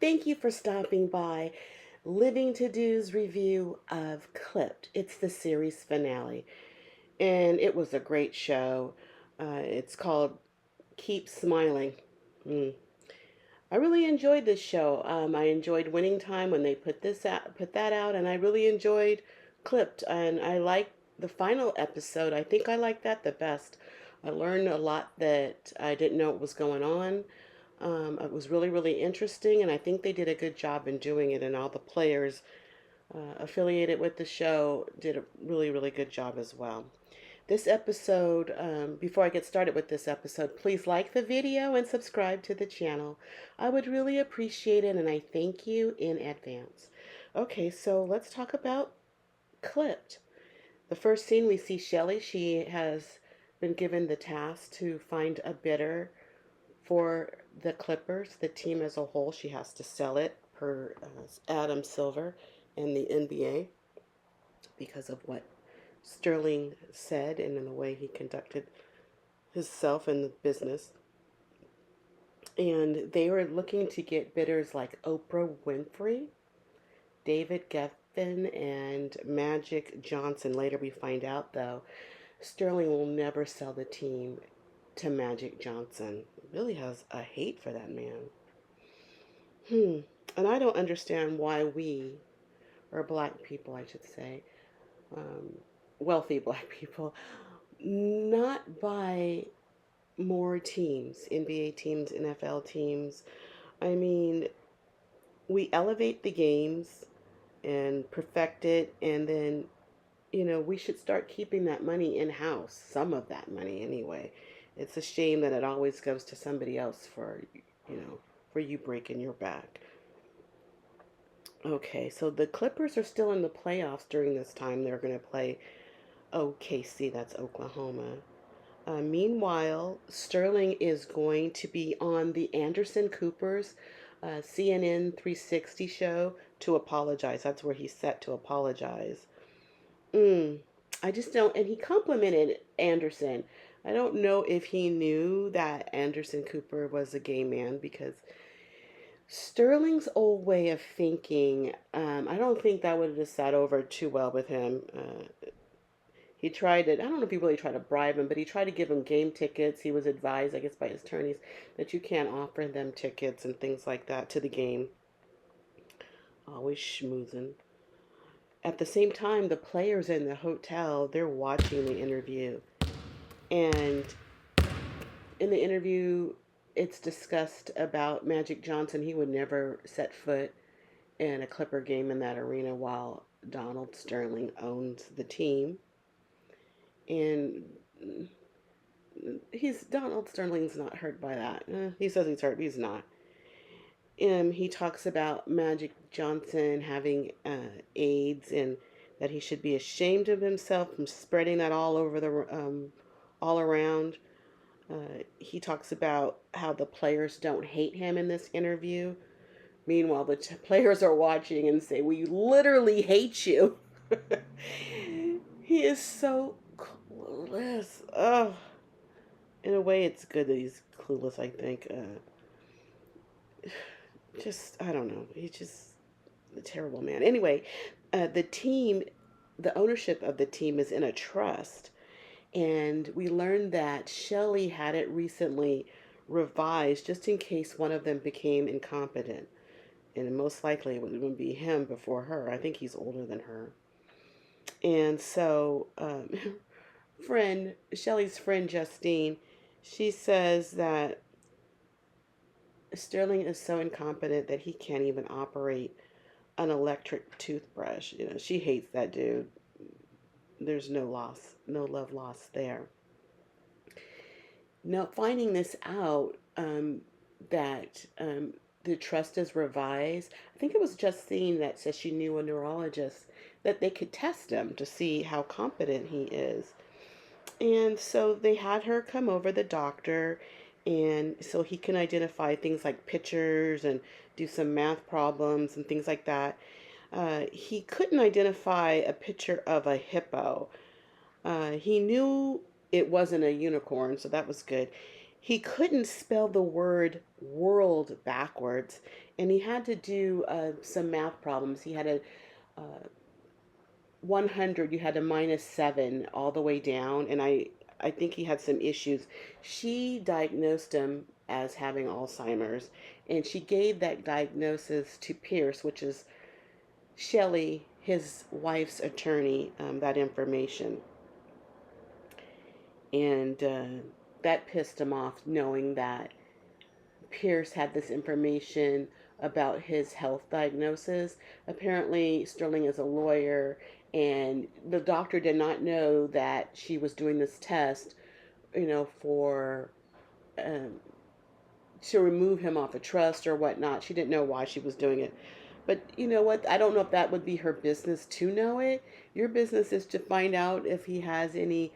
Thank you for stopping by. Living to Do's review of Clipped. It's the series finale, and it was a great show. It's called Keep Smiling. Mm. I really enjoyed this show. I enjoyed Winning Time when they put that out, and I really enjoyed Clipped. And I liked the final episode. I think I liked that the best. I learned a lot that I didn't know what was going on. It was really, really interesting, and I think they did a good job in doing it. And all the players affiliated with the show did a really, really good job as well. This episode, before I get started with this episode, please like the video and subscribe to the channel. I would really appreciate it, and I thank you in advance. Okay, so let's talk about Clipped. The first scene we see Shelly. She has been given the task to find a bidder for the Clippers, the team as a whole. She has to sell it per Adam Silver and the NBA because of what Sterling said and in the way he conducted himself in the business. And they were looking to get bidders like Oprah Winfrey, David Geffen, and Magic Johnson. Later we find out, though, Sterling will never sell the team to Magic Johnson. Really has a hate for that man. And I don't understand why we, or black people, I should say, um, wealthy black people, not buy more teams, NBA teams, NFL teams. I mean, we elevate the games and perfect it, and then, we should start keeping that money in house, some of that money anyway. It's a shame that it always goes to somebody else for you breaking your back. Okay, so the Clippers are still in the playoffs during this time. They're going to play OKC, that's Oklahoma. Meanwhile, Sterling is going to be on the Anderson Cooper's CNN 360 show to apologize. That's where he's set to apologize. Mm, I just don't, and he complimented Anderson. I don't know if he knew that Anderson Cooper was a gay man because Sterling's old way of thinking, I don't think that would have sat over too well with him. He tried to, I don't know if he really tried to bribe him, but he tried to give him game tickets. He was advised, I guess, by his attorneys that you can't offer them tickets and things like that to the game. Always schmoozing. At the same time, the players in the hotel, they're watching the interview. And in the interview, it's discussed about Magic Johnson. He would never set foot in a Clipper game in that arena while Donald Sterling owns the team. And Donald Sterling's not hurt by that. He says he's hurt, but he's not. He talks about Magic Johnson having AIDS and that he should be ashamed of himself from spreading that all around. He talks about how the players don't hate him in this interview. Meanwhile, the players are watching and say, "We literally hate you." He is so clueless. Oh, in a way, it's good that he's clueless. I think. Just I don't know. He's just a terrible man. Anyway, the team, the ownership of the team is in a trust, and we learned that Shelley had it recently revised just in case one of them became incompetent, and most likely it would be him before her. I think he's older than her, and so friend Shelley's friend Justine, she says that Sterling is so incompetent that he can't even operate an electric toothbrush. She hates that dude. There's no loss, no love lost there. Now, finding this out, that the trust is revised, I think it was Justine that said she knew a neurologist that they could test him to see how competent he is. And so they had her come over, the doctor, and so he can identify things like pictures and do some math problems and things like that. He couldn't identify a picture of a hippo. He knew it wasn't a unicorn, so that was good. He couldn't spell the word world backwards, and he had to do some math problems. He had a 100, you had a -7 all the way down, and I think he had some issues. She diagnosed him as having Alzheimer's, and she gave that diagnosis to Pierce, which is Shelley, his wife's attorney, that information. And that pissed him off, knowing that Pierce had this information about his health diagnosis. Apparently, Sterling is a lawyer, and the doctor did not know that she was doing this test, for um, to remove him off a trust or whatnot. She didn't know why she was doing it. But you know what? I don't know if that would be her business to know it. Your business is to find out if he has any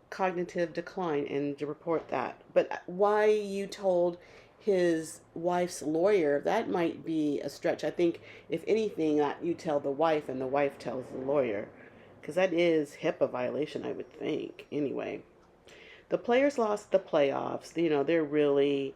cognitive decline and to report that. But why you told his wife's lawyer, that might be a stretch. I think, if anything, that you tell the wife and the wife tells the lawyer. Because that is HIPAA violation, I would think. Anyway, the players lost the playoffs. They're really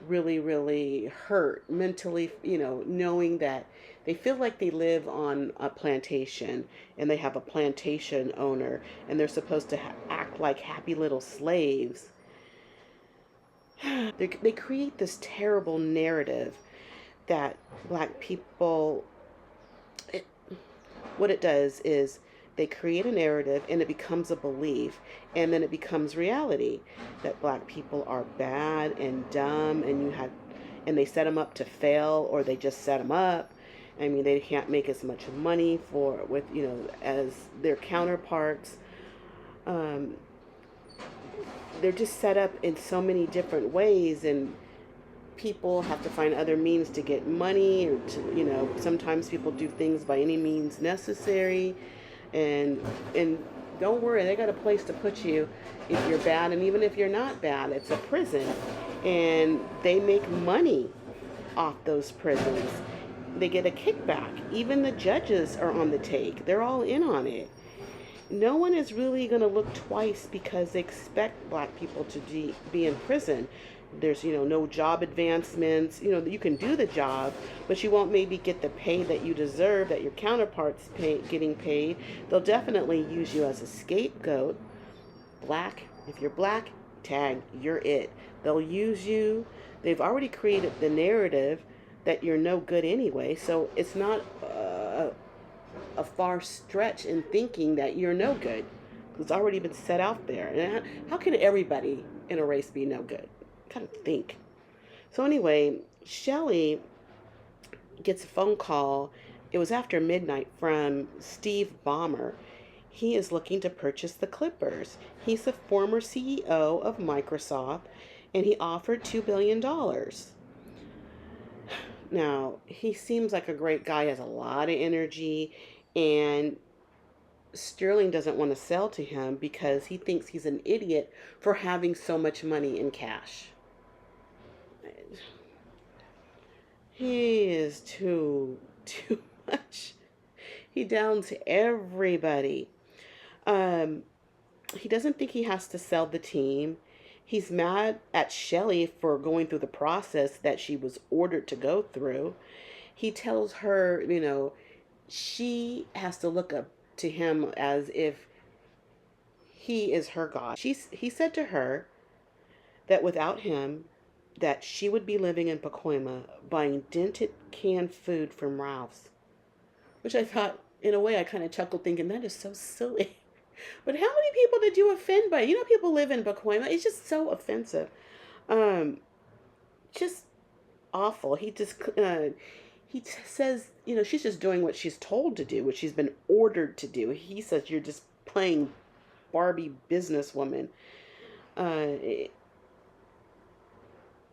really, really hurt mentally, knowing that they feel like they live on a plantation and they have a plantation owner and they're supposed to act like happy little slaves. They create this terrible narrative that black people, it, what it does is they create a narrative and it becomes a belief, and then it becomes reality that black people are bad and dumb, and they set them up to fail, or they just set them up. I mean, they can't make as much money as their counterparts. um, they're just set up in so many different ways, and people have to find other means to get money, or sometimes people do things by any means necessary. And don't worry, they got a place to put you if you're bad, and even if you're not bad, it's a prison, and they make money off those prisons. They get a kickback. Even the judges are on the take. They're all in on it. No one is really going to look twice because they expect black people to be in prison. There's, no job advancements. You can do the job, but you won't maybe get the pay that you deserve, that your counterparts getting paid. They'll definitely use you as a scapegoat. If you're black, tag, you're it. They'll use you. They've already created the narrative that you're no good anyway, so it's not a far stretch in thinking that you're no good. It's already been set out there. And how can everybody in a race be no good? Kind of think. So anyway, Shelly gets a phone call. It was after midnight, from Steve Ballmer. He is looking to purchase the Clippers. He's the former CEO of Microsoft, and he offered $2 billion. Now, he seems like a great guy, has a lot of energy, and Sterling doesn't want to sell to him because he thinks he's an idiot for having so much money in cash. He is too much. He downs everybody. Um, he doesn't think he has to sell the team. He's mad at Shelley for going through the process that she was ordered to go through. He tells her, she has to look up to him as if he is her god. He said to her that without him, that she would be living in Pacoima buying dented canned food from Ralph's. Which I thought, in a way, I kind of chuckled thinking, that is so silly. But how many people did you offend by? People live in Pacoima. It's just so offensive. Um, just awful. Says, she's just doing what she's told to do, what she's been ordered to do. He says, you're just playing Barbie businesswoman. Uh,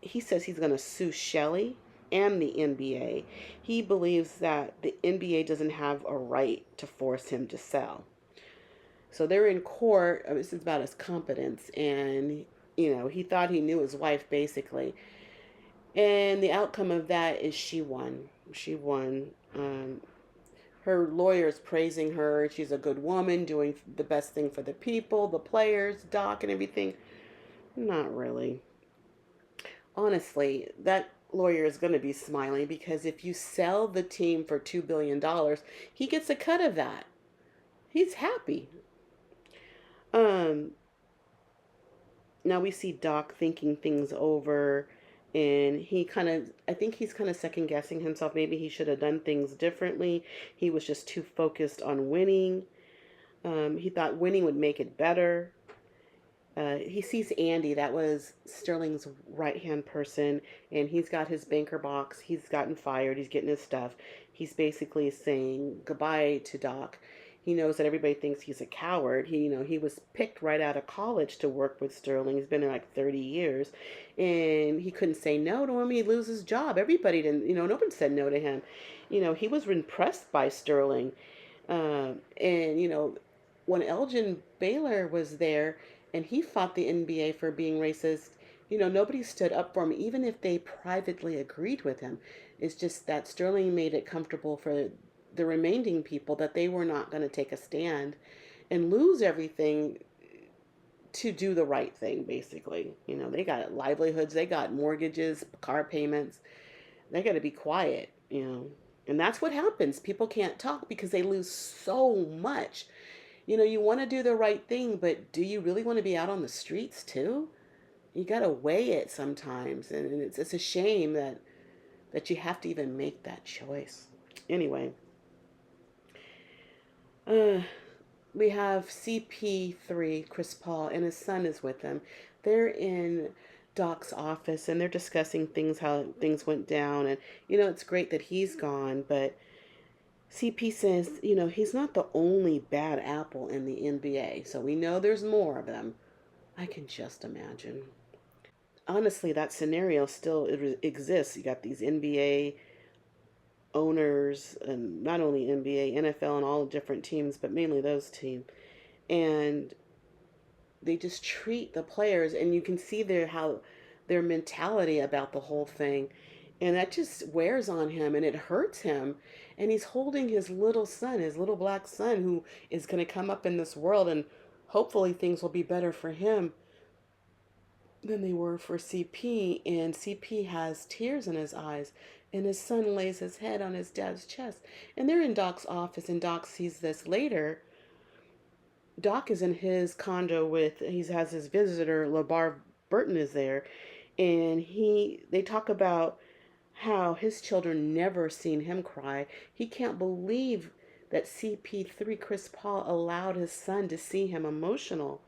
he says he's going to sue Shelley and the NBA. He believes that the NBA doesn't have a right to force him to sell. So they're in court. This is about his competence, and he thought he knew his wife basically. And the outcome of that is she won. She won. Her lawyer's praising her. She's a good woman, doing the best thing for the people, the players, Doc, and everything. Not really. Honestly, that lawyer is going to be smiling because if you sell the team for $2 billion, he gets a cut of that. He's happy. Um, Now we see Doc thinking things over, and I think he's kind of second guessing himself. Maybe he should have done things differently. He was just too focused on winning. He thought winning would make it better. He sees Andy, that was Sterling's right hand person, and he's got his banker box. He's gotten fired. He's getting his stuff. He's basically saying goodbye to Doc. He knows that everybody thinks he's a coward. He was picked right out of college to work with Sterling. He's been there like 30 years, and he couldn't say no to him. He'd lose his job. Everybody didn't, nobody said no to him. He was impressed by Sterling. And when Elgin Baylor was there and he fought the NBA for being racist, nobody stood up for him, even if they privately agreed with him. It's just that Sterling made it comfortable for the remaining people that they were not going to take a stand and lose everything to do the right thing, basically. They got livelihoods, they got mortgages, car payments. They got to be quiet. And that's what happens. People can't talk because they lose so much. You want to do the right thing, but do you really want to be out on the streets too? You got to weigh it sometimes, and it's a shame that you have to even make that choice. Anyway, uh, we have CP3, Chris Paul, and his son is with them. They're in Doc's office and they're discussing things, how things went down, and it's great that he's gone, but CP says, he's not the only bad apple in the NBA, so we know there's more of them. I can just imagine. Honestly, that scenario still exists. You got these NBA owners, and not only NBA, NFL, and all different teams, but mainly those teams. And they just treat the players, and you can see their mentality about the whole thing, and that just wears on him and it hurts him. And he's holding his little son, his little black son, who is going to come up in this world, and hopefully things will be better for him than they were for CP. And CP has tears in his eyes, and his son lays his head on his dad's chest, and they're in Doc's office, and Doc sees this later. Doc is in his condo he has his visitor, LeVar Burton is there, and they talk about how his children never seen him cry. He can't believe that CP3, Chris Paul, allowed his son to see him emotional.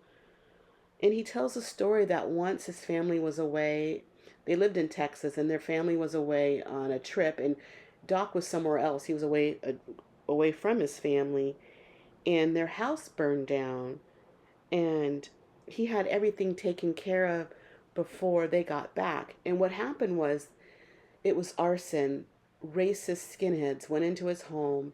And he tells a story that once his family was away, they lived in Texas, and their family was away on a trip, and Doc was somewhere else. He was away from his family, and their house burned down, and he had everything taken care of before they got back. And what happened was, it was arson. Racist skinheads went into his home,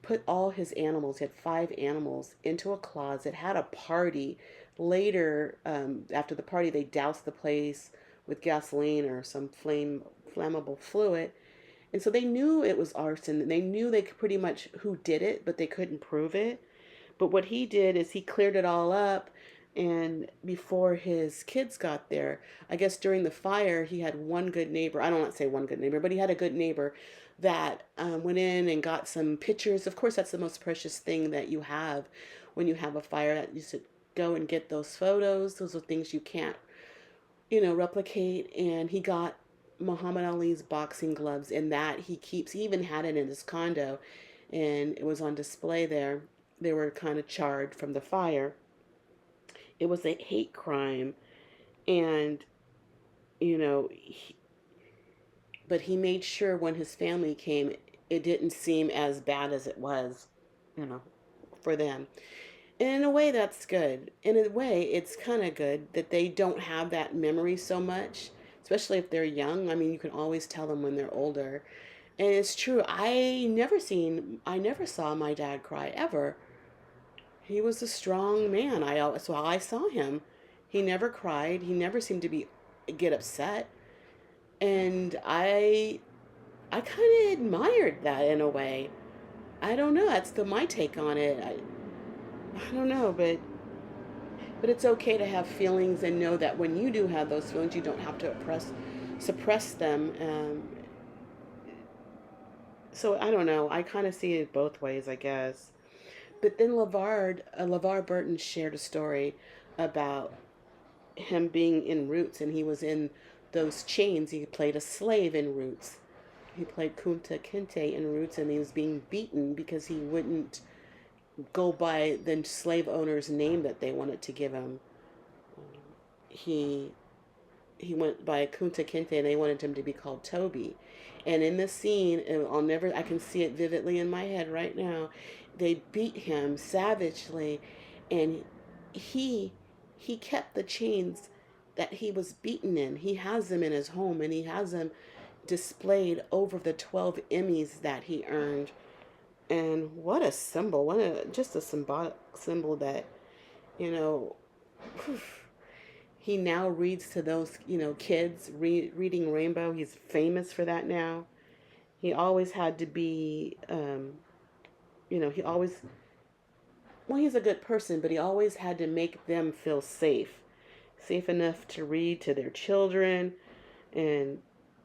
put all his animals, he had 5 animals, into a closet, had a party. Later, after the party, they doused the place with gasoline or some flammable fluid. And so they knew it was arson. They knew they could pretty much who did it, but they couldn't prove it. But what he did is he cleared it all up, and before his kids got there, I guess during the fire, he had one good neighbor. I don't want to say one good neighbor, but he had a good neighbor that went in and got some pictures. Of course, that's the most precious thing that you have when you have a fire. That you should go and get those photos. Those are things you can't, replicate. And he got Muhammad Ali's boxing gloves, and that he keeps. He even had it in his condo, and it was on display there. They were kind of charred from the fire. It was a hate crime, and you know, he, but he made sure when his family came, it didn't seem as bad as it was, you know, for them. And in a way, that's good. In a way, it's kind of good that they don't have that memory so much, especially if they're young. I mean, you can always tell them when they're older. And it's true. I never saw my dad cry ever. He was a strong man. So I saw him. He never cried. He never seemed to get upset. And I kind of admired that in a way. I don't know. That's my take on it. I don't know, but it's okay to have feelings and know that when you do have those feelings, you don't have to suppress them. So I don't know. I kind of see it both ways, I guess. But then LeVar Burton shared a story about him being in Roots, and he was in those chains. He played a slave in Roots. He played Kunta Kinte in Roots, and he was being beaten because he wouldn't go by the slave owner's name that they wanted to give him. He he went by Kunta Kinte, and they wanted him to be called Toby. And in the scene, and I can see it vividly in my head right now. They beat him savagely, and he he kept the chains that he was beaten in. He has them in his home, and he has them displayed over the 12 Emmys that he earned. And what a symbol! What a just a symbolic symbol that you know. Whew, he now reads to those kids reading Rainbow. He's famous for that now. He always had to be he always, well, he's a good person, but he always had to make them feel safe enough to read to their children. And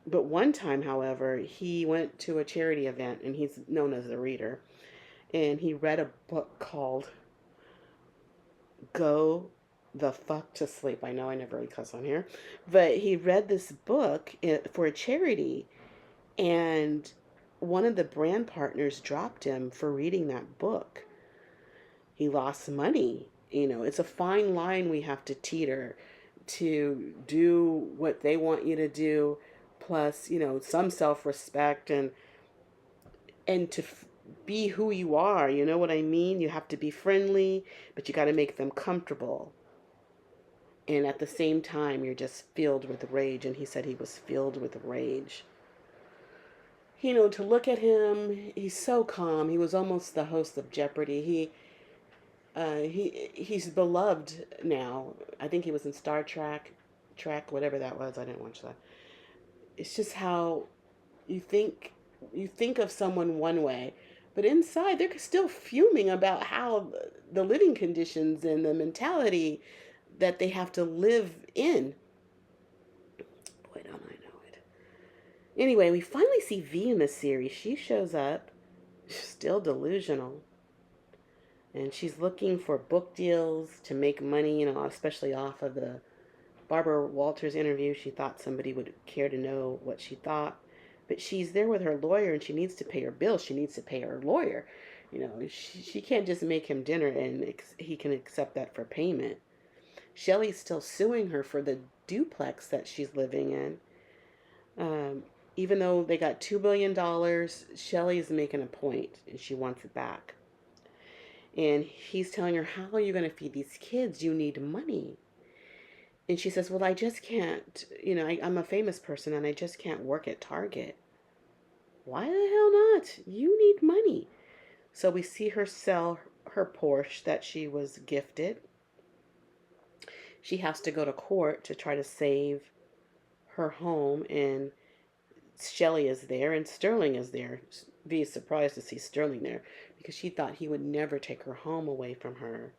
but one time, however, he went to a charity event, and he's known as a reader, and he read a book called Go the Fuck to Sleep. I know I never really cuss on here, but he read this book for a charity, and one of the brand partners dropped him for reading that book. He lost money. It's a fine line we have to teeter to do what they want you to do, plus, some self respect, and to be who you are. You know what I mean? You have to be friendly, but you got to make them comfortable. And at the same time, you're just filled with rage. And he said he was filled with rage. To look at him, he's so calm. He was almost the host of Jeopardy. He's beloved now. I think he was in Star Trek, whatever that was. I didn't watch that. It's just how you think you think of someone one way, but inside they're still fuming about how the living conditions and the mentality that they have to live in. Boy, don't I know it. Anyway, we finally see V in the series. She shows up, still delusional, and she's looking for book deals to make money, especially off of the Barbara Walters interview. She thought somebody would care to know what she thought. But she's there with her lawyer, and she needs to pay her bills. She needs to pay her lawyer. She can't just make him dinner and he can accept that for payment. Shelly's still suing her for the duplex that she's living in. Um, Even though they got $2 billion, Shelly's making a point and she wants it back. And he's telling her, how are you going to feed these kids? You need money. And she says, well, I just can't, I'm a famous person and I just can't work at Target. Why the hell not? You need money. So we see her sell her Porsche that she was gifted. She has to go to court to try to save her home, and Shelley is there and Sterling is there. V is surprised to see Sterling there because she thought he would never take her home away from her.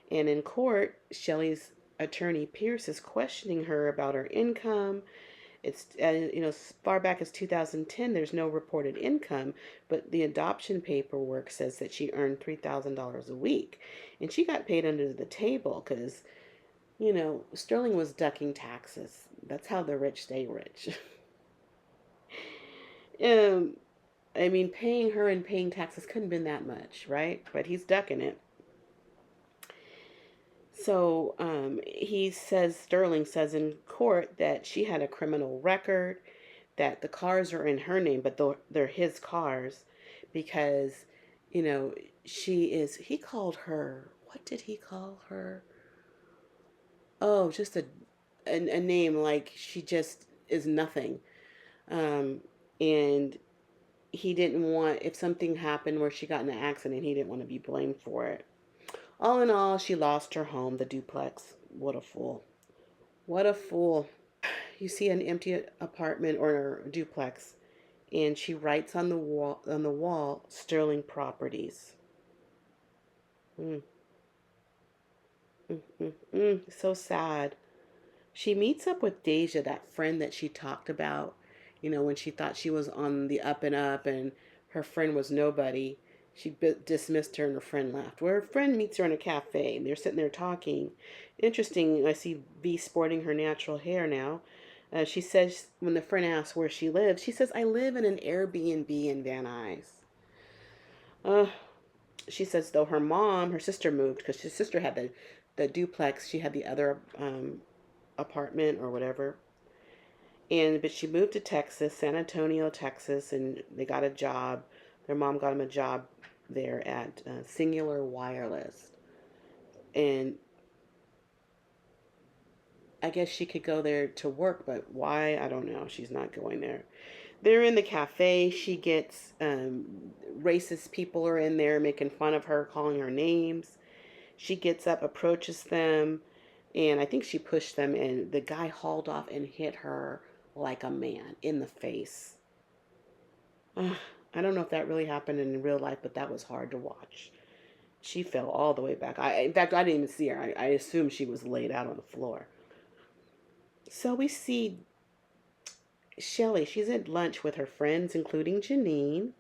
And in court, Shelley's attorney Pierce is questioning her about her income. It's as far back as 2010, there's no reported income, but the adoption paperwork says that she earned $3,000 a week, and she got paid under the table because Sterling was ducking taxes. That's how the rich stay rich. um, I mean, paying her and paying taxes couldn't have been that much, right? But he's ducking it. So Sterling says in court that she had a criminal record, that the cars are in her name, but they're his cars because, you know, he called her, what did he call her? Oh, just a name like she just is nothing. Um, and he didn't want, if something happened where she got in an accident, he didn't want to be blamed for it. All in all, she lost her home, the duplex. What a fool. What a fool. You see an empty apartment or a duplex, and she writes on the wall Sterling Properties. Mm, mm, mm, mm. So sad. She meets up with Deja, that friend that she talked about, when she thought she was on the up and up and her friend was nobody. She dismissed her and her friend left. Well, her friend meets her in a cafe and they're sitting there talking. Interesting, I see V sporting her natural hair now. She says, when the friend asks where she lives, she says, I live in an Airbnb in Van Nuys. Uh, she says, though her sister moved because her sister had the duplex. She had the other apartment or whatever. But she moved to Texas, San Antonio, Texas, and they got a job. Their mom got them a job there at Singular Wireless. And I guess she could go there to work, but why? I don't know. She's not going there. They're in the cafe. She gets racist people are in there making fun of her, calling her names. She gets up, approaches them, and I think she pushed them, and the guy hauled off and hit her like a man in the face. I don't know if that really happened in real life, but that was hard to watch. She fell all the way back. In fact, I didn't even see her. I assumed she was laid out on the floor. So we see Shelly. She's at lunch with her friends, including Janine,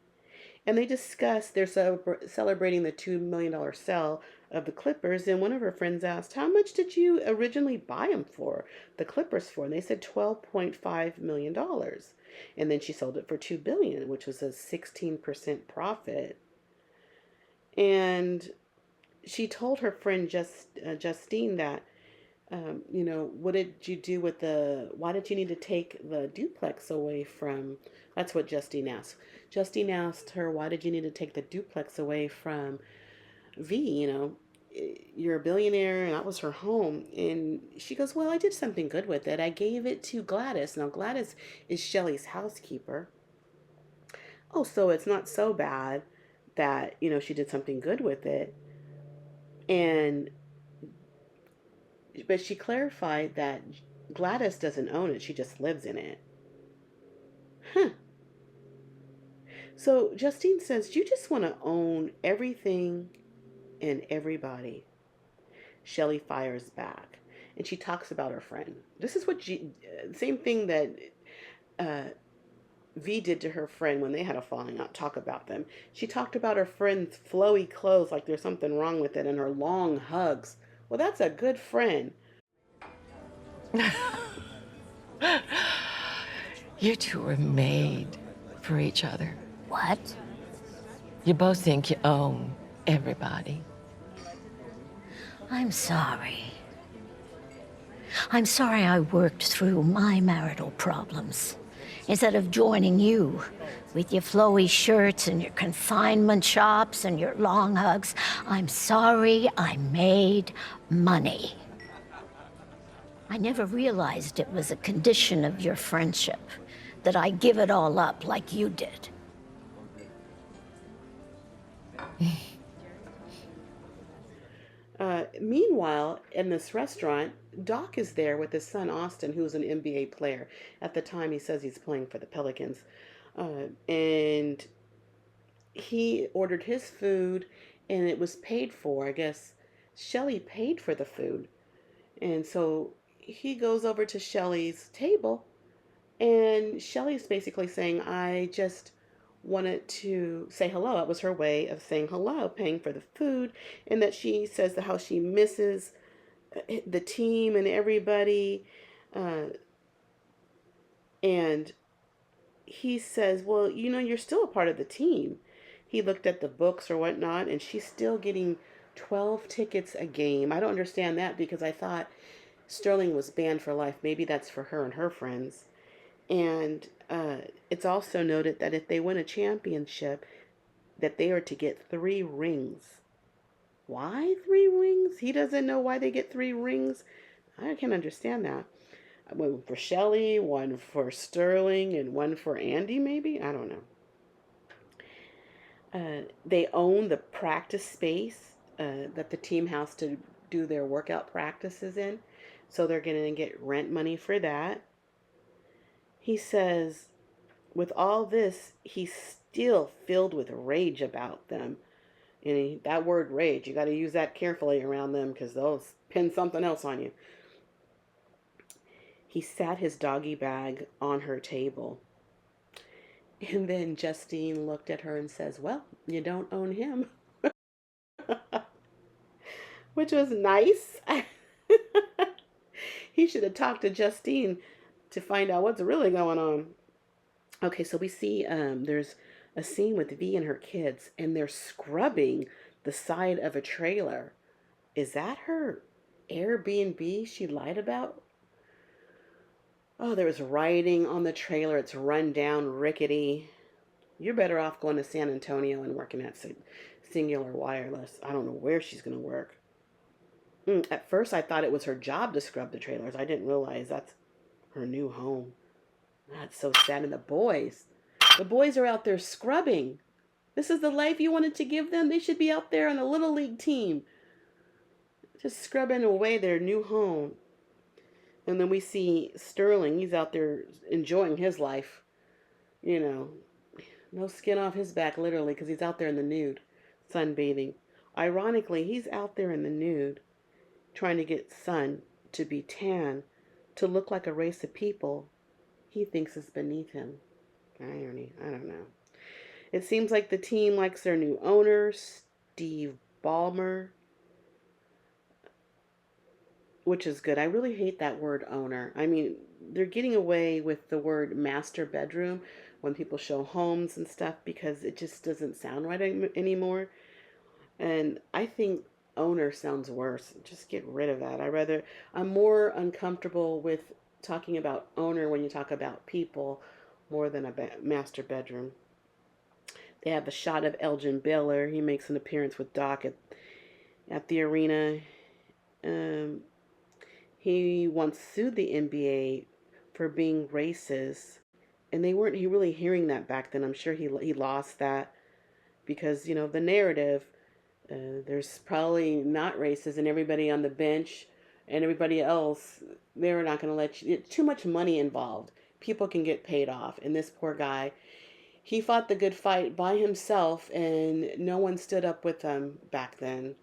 and they discuss they're celebrating the $2 million sale of the Clippers. And one of her friends asked, "How much did you originally buy them for? The Clippers for?" And they said $12.5 million. And then she sold it for $2 billion, which was a 16% profit. And she told her friend Justine that, what did you do with why did you need to take the duplex away from, that's what Justine asked. Justine asked her, why did you need to take the duplex away from V? You're a billionaire, and that was her home. And she goes, well, I did something good with it. I gave it to Gladys. Now, Gladys is Shelly's housekeeper. Oh, so it's not so bad that, she did something good with it. And but she clarified that Gladys doesn't own it, she just lives in it. Huh. So Justine says, you just want to own everything and everybody. Shelly fires back. And she talks about her friend. This is same thing that uh, V did to her friend when they had a falling out. Talk about them. She talked about her friend's flowy clothes like there's something wrong with it, and her long hugs. Well, that's a good friend. You two are made for each other. What? You both think you own everybody. I'm sorry. I'm sorry I worked through my marital problems instead of joining you with your flowy shirts and your consignment shops and your long hugs. I'm sorry I made money. I never realized it was a condition of your friendship that I give it all up like you did. Meanwhile, in this restaurant, Doc is there with his son Austin, who's an NBA player. At the time, he says he's playing for the Pelicans. And he ordered his food, and it was paid for. I guess Shelly paid for the food. And so he goes over to Shelly's table, and Shelly's basically saying, I just wanted to say hello. It was her way of saying hello, paying for the food, and that she says how she misses the team and everybody. Uh, and he says, well, you're still a part of the team. He looked at the books or whatnot, and she's still getting 12 tickets a game. I don't understand that because I thought Sterling was banned for life. Maybe that's for her and her friends. And it's also noted that if they win a championship, that they are to get 3 rings. Why 3 rings? He doesn't know why they get 3 rings. I can't understand that. One for Shelly, one for Sterling, and one for Andy, maybe? I don't know. They own the practice space that the team has to do their workout practices in. So they're going to get rent money for that. He says, with all this, he's still filled with rage about them. And that word rage, you got to use that carefully around them because they'll pin something else on you. he sat his doggy bag on her table. And then Justine looked at her and says, "Well, you don't own him," which was nice. He should have talked to Justine to find out what's really going on. Okay, so we see there's a scene with V and her kids, and they're scrubbing the side of a trailer. Is that her Airbnb she lied about? Oh, there was writing on the trailer. It's run down, rickety. You're better off going to San Antonio and working at Singular Wireless. I don't know where she's going to work. At first, I thought it was her job to scrub the trailers. I didn't realize that's her new home. That's so sad. And the boys are out there scrubbing. This is the life you wanted to give them? They should be out there on a little league team, just scrubbing away their new home. And then we see Sterling. He's out there enjoying his life. You know, no skin off his back, literally, because he's out there in the nude, sunbathing. Ironically, he's out there in the nude, trying to get sun to be tan, to look like a race of people he thinks is beneath him. Irony, I don't know. It seems like the team likes their new owner, Steve Ballmer, which is good. I really hate that word owner. I mean, they're getting away with the word master bedroom when people show homes and stuff because it just doesn't sound right anymore. And I think owner sounds worse. Just get rid of that. I'm more uncomfortable with talking about owner when you talk about people more than a master bedroom. They have a shot of Elgin Baylor. He makes an appearance with Doc at the arena. Um, he once sued the NBA for being racist, and they weren't really hearing that back then. I'm sure he lost that because the narrative. There's probably not racist, and everybody on the bench and everybody else, they're not going to let you. It's too much money involved. People can get paid off, and this poor guy, he fought the good fight by himself, and no one stood up with him back then.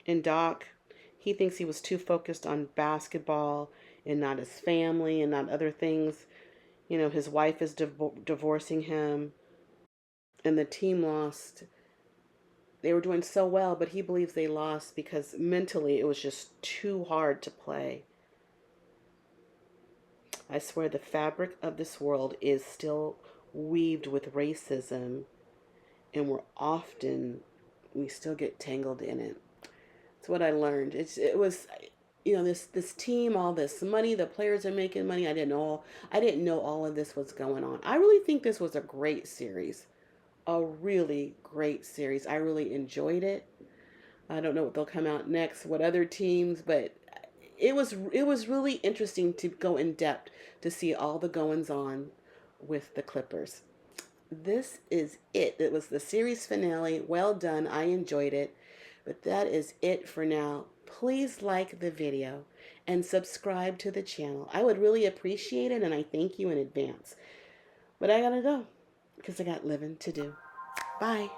And Doc, he thinks he was too focused on basketball and not his family and not other things. His wife is divorcing him, and the team lost. They were doing so well, but he believes they lost because mentally it was just too hard to play. I swear the fabric of this world is still weaved with racism, and we still get tangled in it. It's what I learned. It was this team, all this money, the players are making money. I didn't know all of this was going on. I really think this was a great series. A really great series. I really enjoyed it. I don't know what they'll come out next, what other teams, but it was really interesting to go in depth to see all the goings on with the Clippers. This is it. It was the series finale. Well done. I enjoyed it. But that is it for now. Please like the video and subscribe to the channel. I would really appreciate it, and I thank you in advance. But I gotta go because I got living to do. Bye.